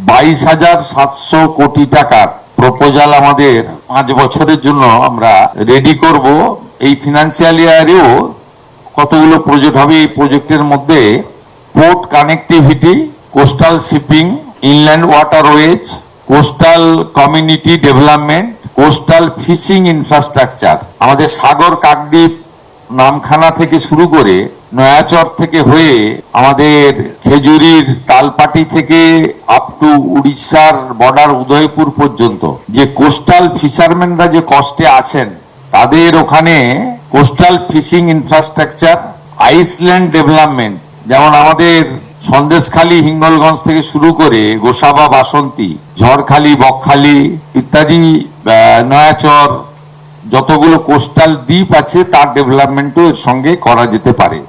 22,700 কোটি টাকার প্রপোজাল আমাদের 5 বছরের জন্য আমরা রেডি করব। এই ফিনান্সিয়াল ইয়ারেও কতগুলো প্রজেক্ট হবে। এই প্রজেক্টের মধ্যে port connectivity, coastal shipping, inland waterways, coastal community development, coastal fishing infrastructure, আমাদের সাগর কাকদ্বীপ নামখানা থেকে শুরু করে নয়াচর থেকে হয়ে আমাদের খেজুরির তালপাটি থেকে আপ টু উড়িষ্যার বর্ডার উদয়পুর পর্যন্ত যে কোস্টাল ফিশারম্যানরা যে কষ্টে আছেন, তাদের ওখানে coastal fishing infrastructure, island development, যেমন আমাদের সন্দেশখালী হিঙ্গলগঞ্জ থেকে শুরু করে গোসাবা, বাসন্তী, ঝড়খালি, বকখালি ইত্যাদি নয়াচর যতগুলো কোস্টাল দ্বীপ আছে তার ডেভেলপমেন্টও এর সঙ্গে করা যেতে পারে।